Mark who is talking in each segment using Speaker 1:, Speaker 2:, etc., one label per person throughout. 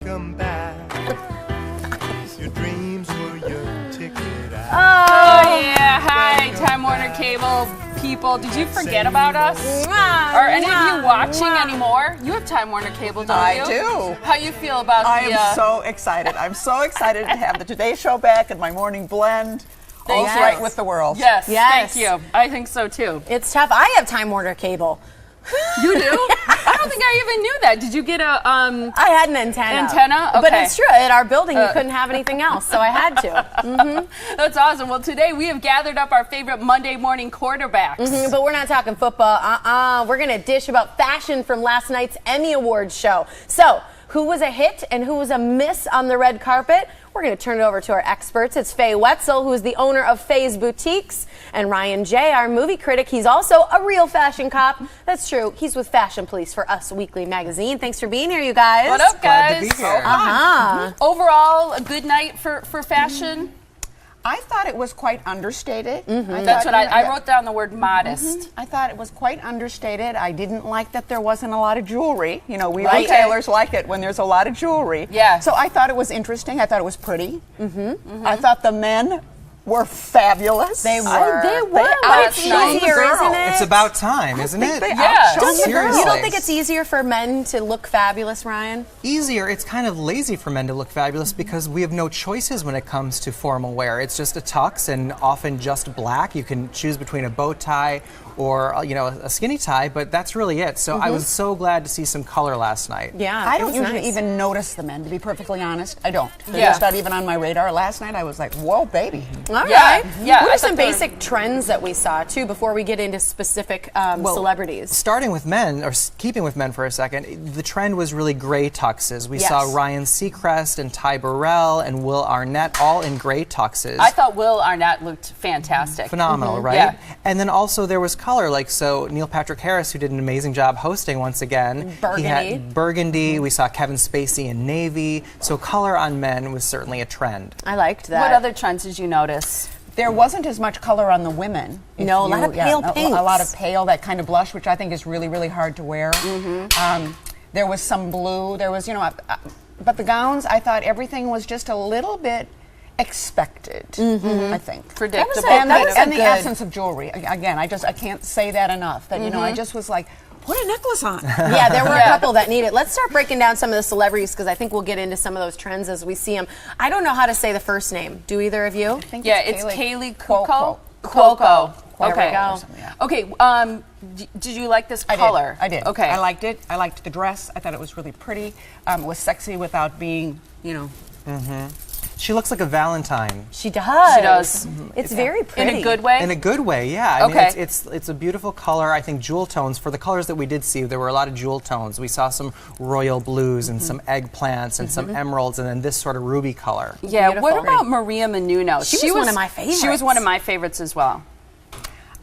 Speaker 1: welcome back. Your dreams were your ticket out.
Speaker 2: Oh, yeah. Hi, Time Warner Cable people. Did you forget about us? Are any of you watching anymore? You have Time Warner Cable, don't you?
Speaker 3: I do.
Speaker 2: How you feel about
Speaker 3: I am so excited. I'm so excited to have the Today Show back and my morning blend. All's
Speaker 2: Yes.
Speaker 3: right with the world.
Speaker 2: Yes,
Speaker 4: Yes.
Speaker 2: thank you. I think so, too.
Speaker 4: It's tough. I have Time Warner Cable.
Speaker 2: You do? I don't think I even knew that. Did you get a
Speaker 4: I had an antenna.
Speaker 2: Antenna?
Speaker 4: But
Speaker 2: Okay.
Speaker 4: it's true. At our building, you couldn't have anything else, so I had to.
Speaker 2: That's awesome. Well, today we have gathered up our favorite Monday morning quarterbacks.
Speaker 4: But we're not talking football. We're going to dish about fashion from last night's Emmy Awards show. So, who was a hit and who was a miss on the red carpet? We're going to turn it over to our experts. It's Faye Wetzel, who is the owner of Faye's Boutiques, and Ryan J., our movie critic. He's also a real fashion cop. That's true. He's with Fashion Police for Us Weekly magazine. Thanks for being here, you guys.
Speaker 2: What up, guys?
Speaker 5: Glad to be here.
Speaker 2: Overall, a good night for fashion.
Speaker 3: I thought it was quite understated.
Speaker 2: That's what I wrote down the word modest.
Speaker 3: I thought it was quite understated. I didn't like that there wasn't a lot of jewelry. You know, we
Speaker 2: Right.
Speaker 3: retailers like it when there's a lot of jewelry.
Speaker 2: Yeah.
Speaker 3: So I thought it was interesting. I thought it was pretty. I thought the men were fabulous.
Speaker 4: They were.
Speaker 3: They
Speaker 4: But it's
Speaker 2: outshone the
Speaker 4: easier,
Speaker 3: girl.
Speaker 4: isn't it?
Speaker 5: It's about time, isn't it?
Speaker 3: They
Speaker 2: Yeah.
Speaker 3: outshone the girls.
Speaker 4: You don't think it's easier for men to look fabulous, Ryan?
Speaker 5: Easier. It's kind of lazy for men to look fabulous because we have no choices when it comes to formal wear. It's just a tux and often just black. You can choose between a bow tie or a skinny tie, but that's really it. So I was so glad to see some color last night.
Speaker 4: Yeah.
Speaker 3: I
Speaker 4: it
Speaker 3: don't
Speaker 4: was
Speaker 3: usually
Speaker 4: nice.
Speaker 3: even notice the men, to be perfectly honest. I don't. They're
Speaker 2: Yeah.
Speaker 3: just not even on my radar. Last night I was like, whoa, baby.
Speaker 4: All right.
Speaker 2: Yeah,
Speaker 4: What
Speaker 2: I
Speaker 4: are some
Speaker 2: thought they were-
Speaker 4: basic trends that we saw, too, before we get into specific celebrities?
Speaker 5: Starting with men, or keeping with men for a second, the trend was really gray tuxes. We
Speaker 4: Yes.
Speaker 5: saw Ryan Seacrest and Ty Burrell and Will Arnett all in gray tuxes.
Speaker 2: I thought Will Arnett looked fantastic.
Speaker 5: Phenomenal, right?
Speaker 2: Yeah.
Speaker 5: And then also there was color, like Neil Patrick Harris, who did an amazing job hosting once again.
Speaker 4: Burgundy.
Speaker 5: He had burgundy. We saw Kevin Spacey in navy. So color on men was certainly a trend.
Speaker 4: I liked that.
Speaker 2: What other trends did you notice?
Speaker 3: There wasn't as much color on the women.
Speaker 4: No, a lot of pale pinks.
Speaker 3: A lot of pale, that kind of blush, which I think is really, really hard to wear. There was some blue. There was, but the gowns, I thought everything was just a little bit expected, I think.
Speaker 2: Predictable.
Speaker 3: And,
Speaker 4: That was a
Speaker 3: the
Speaker 4: good-
Speaker 3: absence of jewelry. Again, I can't say that enough. That, I just was like, put a necklace on.
Speaker 4: Yeah, there were a couple that need it. Let's start breaking down some of the celebrities because I think we'll get into some of those trends as we see them. I don't know how to say the first name. Do either of you?
Speaker 2: Yeah, it's Kaylee
Speaker 3: Cuoco.
Speaker 2: Cuoco.
Speaker 4: There
Speaker 2: Okay.
Speaker 4: we go.
Speaker 3: Yeah.
Speaker 2: Okay. Did you like this color?
Speaker 3: I did.
Speaker 2: Okay.
Speaker 3: I liked it. I liked the dress. I thought it was really pretty. It was sexy without being,
Speaker 5: She looks like a Valentine.
Speaker 4: She does.
Speaker 2: She does.
Speaker 4: It's very pretty.
Speaker 2: In a good way?
Speaker 5: In a good way, yeah. I mean,
Speaker 2: Okay.
Speaker 5: it's a beautiful color. I think jewel tones, for the colors that we did see, there were a lot of jewel tones. We saw some royal blues and some eggplants and some emeralds and then this sort of ruby color.
Speaker 2: Yeah.
Speaker 4: Beautiful.
Speaker 2: What about Maria Menounos?
Speaker 4: She was one of my favorites.
Speaker 2: She was one of my favorites as well.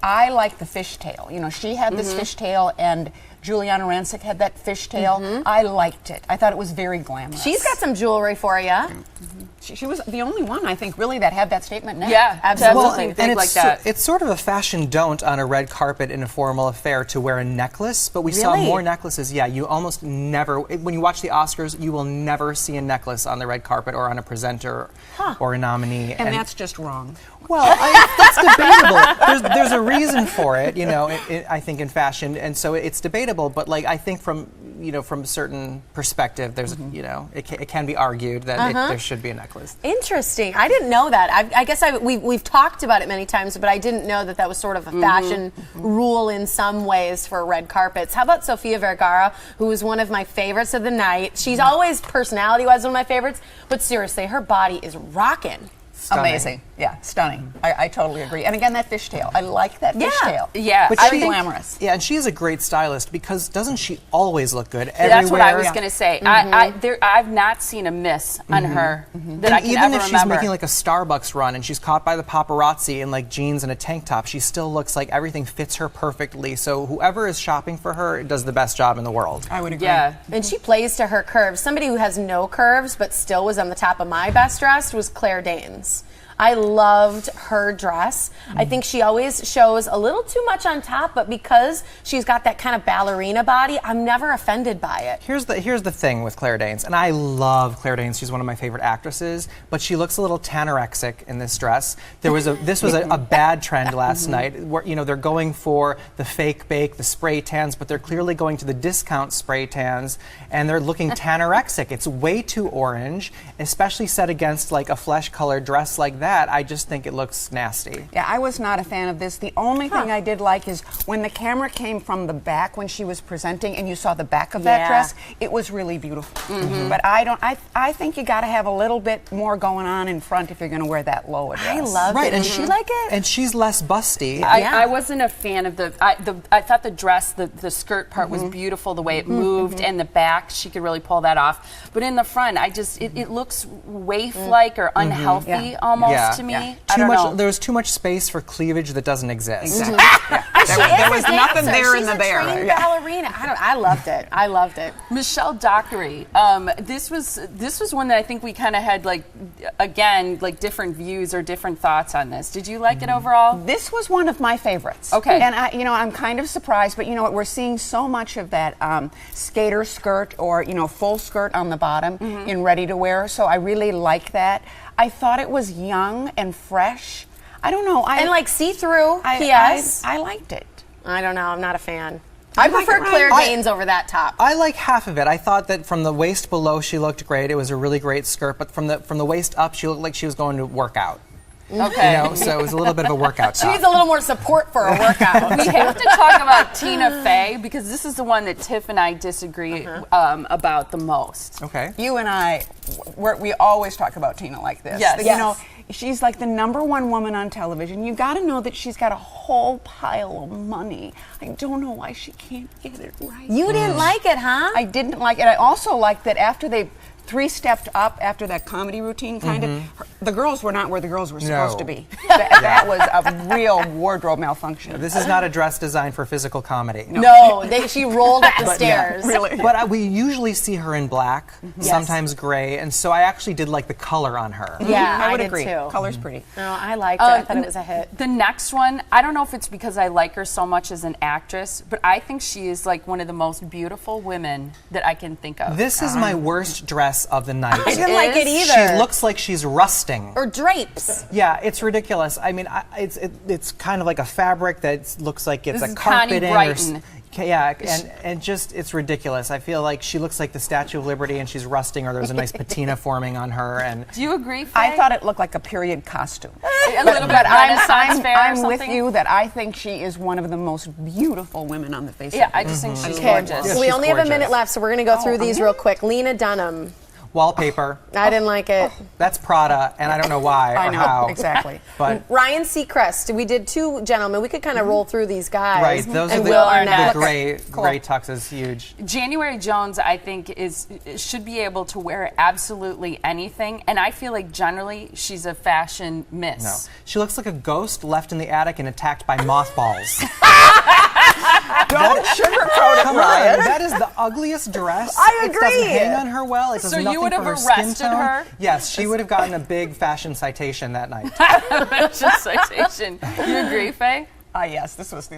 Speaker 3: I like the fishtail. She had this fishtail, and Juliana Rancic had that fishtail. I liked it. I thought it was very glamorous.
Speaker 4: She's got some jewelry for you.
Speaker 3: She was the only one, I think, really that had that statement neck.
Speaker 2: Yeah, absolutely.
Speaker 5: and
Speaker 2: Big
Speaker 5: it's,
Speaker 2: like that.
Speaker 5: it's sort of a fashion don't on a red carpet in a formal affair to wear a necklace, but we saw
Speaker 4: Really?
Speaker 5: more necklaces. Yeah, you almost never, when you watch the Oscars, you will never see a necklace on the red carpet or on a presenter or a nominee.
Speaker 3: And that's just wrong.
Speaker 5: Well, that's debatable. There's a reason for it, I think in fashion, and so it's debatable. But I think from a certain perspective, there's it can be argued that there should be a necklace.
Speaker 4: Interesting. I didn't know that. I guess we've talked about it many times, but I didn't know that was sort of a fashion rule in some ways for red carpets. How about Sofia Vergara, who was one of my favorites of the night? She's always personality-wise one of my favorites, but seriously, her body is rocking.
Speaker 5: Stunning.
Speaker 3: Amazing. Yeah, stunning. I totally agree. And again, that fishtail. I like that fishtail.
Speaker 2: Yeah.
Speaker 5: But
Speaker 3: Very
Speaker 5: she-
Speaker 3: glamorous.
Speaker 5: Yeah, and she is a great stylist because doesn't she always look good everywhere?
Speaker 2: That's what I was going to say. I've not seen a miss on her that I can
Speaker 5: even
Speaker 2: ever
Speaker 5: if she's
Speaker 2: remember.
Speaker 5: making like a Starbucks run and she's caught by the paparazzi in like jeans and a tank top, she still looks like everything fits her perfectly. So whoever is shopping for her does the best job in the world.
Speaker 3: I would agree.
Speaker 2: Yeah.
Speaker 4: And she plays to her curves. Somebody who has no curves but still was on the top of my best dressed was Claire Danes. I loved her dress. I think she always shows a little too much on top, but because she's got that kind of ballerina body, I'm never offended by it.
Speaker 5: Here's the thing with Claire Danes, and I love Claire Danes. She's one of my favorite actresses, but she looks a little tanorexic in this dress. This was a bad trend last night, where they're going for the fake bake, the spray tans, but they're clearly going to the discount spray tans, and they're looking tanorexic. It's way too orange, especially set against like a flesh-colored dress like that. I just think it looks nasty.
Speaker 3: Yeah, I was not a fan of this. The only thing I did like is when the camera came from the back when she was presenting and you saw the back of that dress, it was really beautiful. But I think you got to have a little bit more going on in front if you're going to wear that low a dress.
Speaker 4: I love it. Did you like it?
Speaker 5: And she's less busty.
Speaker 2: I wasn't a fan of I thought the dress, the skirt part was beautiful, the way it moved, and the back, she could really pull that off. But in the front, it looks waif-like or unhealthy almost to me. I don't know.
Speaker 5: There was too much space for cleavage that doesn't exist.
Speaker 3: Exactly. There was nothing there in the there.
Speaker 4: She's a trained ballerina. I loved it. I loved it.
Speaker 2: Michelle Dockery. This was one that I think we kind of had different views or different thoughts on this. Did you like it overall?
Speaker 3: This was one of my favorites.
Speaker 2: Okay.
Speaker 3: And I'm kind of surprised, but you know what? We're seeing so much of that skater skirt or full skirt on the bottom in ready to wear. So I really like that. I thought it was young and fresh. I don't know.
Speaker 4: And like see-through.
Speaker 3: I liked it.
Speaker 4: I don't know. I'm not a fan. I prefer
Speaker 3: like it,
Speaker 4: Claire
Speaker 3: Ryan?
Speaker 4: Danes over that top.
Speaker 5: I like half of it. I thought that from the waist below she looked great. It was a really great skirt, but from the waist up she looked like she was going to work out.
Speaker 2: Okay.
Speaker 5: So it was a little bit of a workout
Speaker 4: She
Speaker 5: top.
Speaker 4: needs a little more support for a workout.
Speaker 2: We have to talk about Tina Fey because this is the one that Tiff and I disagree about the most.
Speaker 5: Okay.
Speaker 3: You and I, we always talk about Tina like this.
Speaker 2: Yes.
Speaker 3: She's like the #1 woman on television. You got to know that she's got a whole pile of money. I don't know why she can't get it right.
Speaker 4: You didn't like it, huh?
Speaker 3: I didn't like it. I also liked that after they three-stepped up after that comedy routine, the girls were not where the girls were supposed to be. That was a real wardrobe malfunction.
Speaker 5: This is not a dress designed for physical comedy.
Speaker 4: No, she rolled up the stairs.
Speaker 3: Really.
Speaker 5: But we usually see her in black, sometimes gray, and so I actually did like the color on her.
Speaker 4: Yeah,
Speaker 3: I would
Speaker 4: did
Speaker 3: agree.
Speaker 4: Too.
Speaker 3: Color's pretty.
Speaker 4: No, I liked it. I thought it was a hit.
Speaker 2: The next one, I don't know if it's because I like her so much as an actress, but I think she is like one of the most beautiful women that I can think of.
Speaker 5: This is my worst dress of the night.
Speaker 4: I didn't like it either.
Speaker 5: She looks like she's rusting.
Speaker 4: Or drapes.
Speaker 5: Yeah, it's ridiculous. I mean, it's kind of like a fabric that looks like it's
Speaker 2: This
Speaker 5: a
Speaker 2: is Connie
Speaker 5: carpeting.
Speaker 2: Bryton.
Speaker 5: And just it's ridiculous. I feel like she looks like the Statue of Liberty and she's rusting, or there's a nice patina forming on her. And
Speaker 2: Do you agree, Faye?
Speaker 3: I thought it looked like a period costume.
Speaker 2: A little bit Renaissance fair or
Speaker 3: I'm with
Speaker 2: something?
Speaker 3: you that I think she is one of the most beautiful women on the face of
Speaker 2: Yeah,
Speaker 3: the
Speaker 2: I just think she's
Speaker 4: Okay,
Speaker 2: gorgeous.
Speaker 5: Yeah,
Speaker 4: we
Speaker 5: she's
Speaker 4: only have a
Speaker 5: gorgeous.
Speaker 4: minute left, so we're going to go through these real quick. Lena Dunham.
Speaker 5: wallpaper.
Speaker 4: I didn't like it.
Speaker 5: That's Prada, and I don't know why
Speaker 3: I
Speaker 5: or
Speaker 3: know,
Speaker 5: how.
Speaker 3: exactly.
Speaker 5: But
Speaker 4: Ryan Seacrest. We did two gentlemen. We could kind of roll through these guys.
Speaker 5: right, those
Speaker 4: and
Speaker 5: are
Speaker 4: Will
Speaker 5: the
Speaker 4: Arnett.
Speaker 5: gray tuxes, huge.
Speaker 2: January Jones, I think, should be able to wear absolutely anything, and I feel like generally she's a fashion miss.
Speaker 5: No, she looks like a ghost left in the attic and attacked by mothballs.
Speaker 3: Don't sugarcoat it,
Speaker 5: Come
Speaker 3: Ryan.
Speaker 5: on, that is the ugliest dress.
Speaker 4: I
Speaker 5: It doesn't
Speaker 4: agree.
Speaker 5: hang on her well. It does
Speaker 2: So you
Speaker 5: nothing
Speaker 2: would have
Speaker 5: for her skin
Speaker 2: arrested
Speaker 5: tone.
Speaker 2: her?
Speaker 5: Yes, she would have gotten a big fashion citation that night.
Speaker 2: Fashion citation. You agree, Faye?
Speaker 3: Yes, this was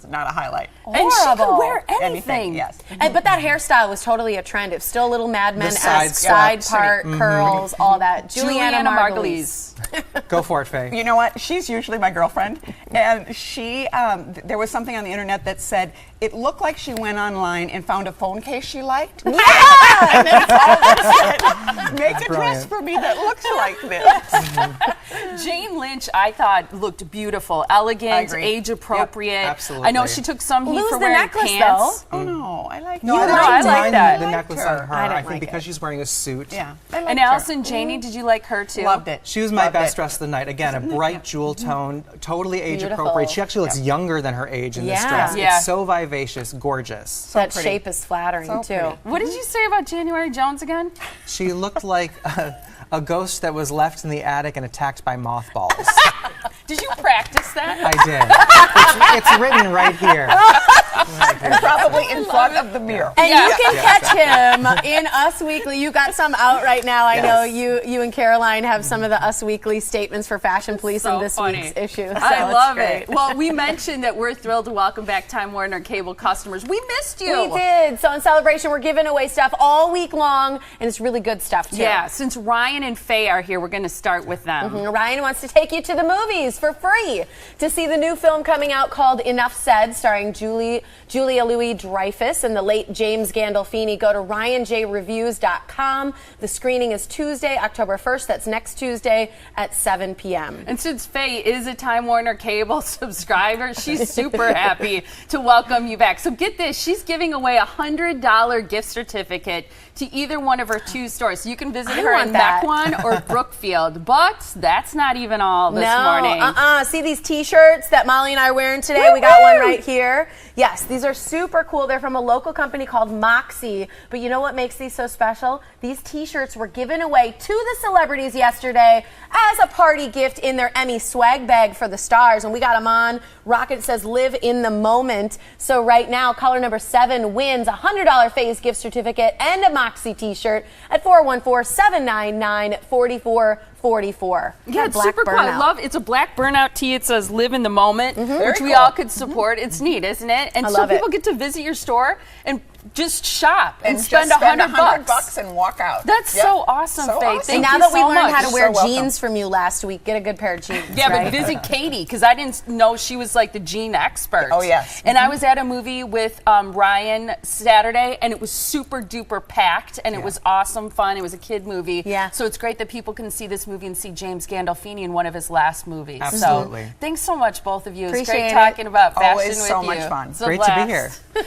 Speaker 3: not a highlight.
Speaker 2: And she could
Speaker 4: Horrible.
Speaker 2: wear anything.
Speaker 3: Yes.
Speaker 4: But that hairstyle was totally a trend. It's still a little Mad
Speaker 5: The
Speaker 4: Men-esque.
Speaker 5: side
Speaker 4: Side part, curls, all that.
Speaker 2: Juliana Margulies.
Speaker 5: Go for it, Faye.
Speaker 3: You know what? She's usually my girlfriend, and she. There was something on the internet that said it looked like she went online and found a phone case she liked.
Speaker 4: Yeah!
Speaker 3: And then said, make a dress
Speaker 5: brilliant.
Speaker 3: for me that looks like this.
Speaker 2: Jane Lynch, I thought, looked beautiful, elegant,
Speaker 3: I agree.
Speaker 2: age appropriate.
Speaker 5: Yep, absolutely.
Speaker 2: I know she took some heat
Speaker 4: Lose
Speaker 2: for
Speaker 4: the
Speaker 2: wearing
Speaker 4: necklace,
Speaker 2: pants.
Speaker 3: Oh no, I like
Speaker 5: No,
Speaker 3: that.
Speaker 2: I
Speaker 5: didn't
Speaker 2: like
Speaker 5: mind
Speaker 2: that.
Speaker 5: the
Speaker 3: I
Speaker 5: necklace
Speaker 3: liked
Speaker 5: on
Speaker 3: her.
Speaker 5: her.
Speaker 4: I didn't
Speaker 5: I think
Speaker 4: like
Speaker 5: because
Speaker 4: it.
Speaker 5: she's wearing a suit.
Speaker 3: Yeah.
Speaker 2: And Allison Janney, did you like her too?
Speaker 3: Loved it.
Speaker 5: She was my
Speaker 3: Loved
Speaker 5: best
Speaker 3: it.
Speaker 5: dress of the night. Again, a bright jewel tone, totally age
Speaker 4: Beautiful.
Speaker 5: appropriate. She actually looks younger than her age in this
Speaker 4: Yeah.
Speaker 5: dress.
Speaker 2: Yeah.
Speaker 5: It's so vivacious, gorgeous.
Speaker 4: That
Speaker 3: pretty.
Speaker 4: shape is flattering,
Speaker 3: So
Speaker 4: too.
Speaker 3: pretty.
Speaker 2: What did you say about January Jones again?
Speaker 5: She looked like a ghost that was left in the attic and attacked by mothballs.
Speaker 2: Did you practice that?
Speaker 5: I did. It's written right here.
Speaker 3: And probably in front of the mirror.
Speaker 4: And you can catch him in Us Weekly. You got some out right now. I know you and Caroline have some of the Us Weekly statements for Fashion Police in this week's issue. So
Speaker 2: I love
Speaker 4: great.
Speaker 2: it. Well, we mentioned that we're thrilled to welcome back Time Warner Cable customers. We missed you.
Speaker 4: We did. So in celebration, we're giving away stuff all week long, and it's really good stuff, too.
Speaker 2: Yeah, since Ryan and Faye are here, we're going to start with them.
Speaker 4: Ryan wants to take you to the movies for free to see the new film coming out called Enough Said, starring Julia Louis-Dreyfus and the late James Gandolfini. Go to RyanJReviews.com. The screening is Tuesday, October 1st. That's next Tuesday at 7 p.m.
Speaker 2: And since Faye is a Time Warner Cable subscriber, she's super happy to welcome you back. So get this, she's giving away a $100 gift certificate to either one of her 2 stores. You can visit her in Mequon or Brookfield. But that's not even all this morning.
Speaker 4: See these T-shirts that Molly and I are wearing today? We got one right here. Yes, these are super cool. They're from a local company called Moxie. But you know what makes these so special? These T-shirts were given away to the celebrities yesterday as a party gift in their Emmy swag bag for the stars. And we got them on. Rocket says, live in the moment. So right now, caller number 7 wins a $100 Faye's gift certificate and a Moxie T-shirt at 414-799-4444.
Speaker 2: Yeah, it's super cool. I love it's a black burnout tee. It says live in the moment, which we
Speaker 3: cool.
Speaker 2: all could support. It's neat, isn't it? And so people get to visit your store and just shop and spend $100
Speaker 3: and walk out.
Speaker 2: That's so awesome, Faye.
Speaker 3: Awesome.
Speaker 2: Thank
Speaker 4: Now
Speaker 2: you
Speaker 4: that we
Speaker 2: so
Speaker 4: learned how
Speaker 2: much.
Speaker 4: to wear
Speaker 3: So
Speaker 4: jeans from you last week, get a good pair of jeans.
Speaker 2: Yeah,
Speaker 4: right?
Speaker 2: but visit Katie because I didn't know she was like the jean expert.
Speaker 3: Oh, yes.
Speaker 2: And I was at a movie with Ryan Saturday, and it was super duper packed, and it was awesome fun. It was a kid movie.
Speaker 4: Yeah.
Speaker 2: So it's great that people can see this movie and see James Gandolfini in one of his last movies.
Speaker 5: Absolutely.
Speaker 2: So thanks so much, both of you. It's
Speaker 4: Appreciate
Speaker 2: great
Speaker 4: it.
Speaker 2: talking about fashion
Speaker 3: Always
Speaker 2: with
Speaker 3: so
Speaker 2: you.
Speaker 3: much fun.
Speaker 2: It's a
Speaker 5: Great to be
Speaker 2: blast.
Speaker 5: here.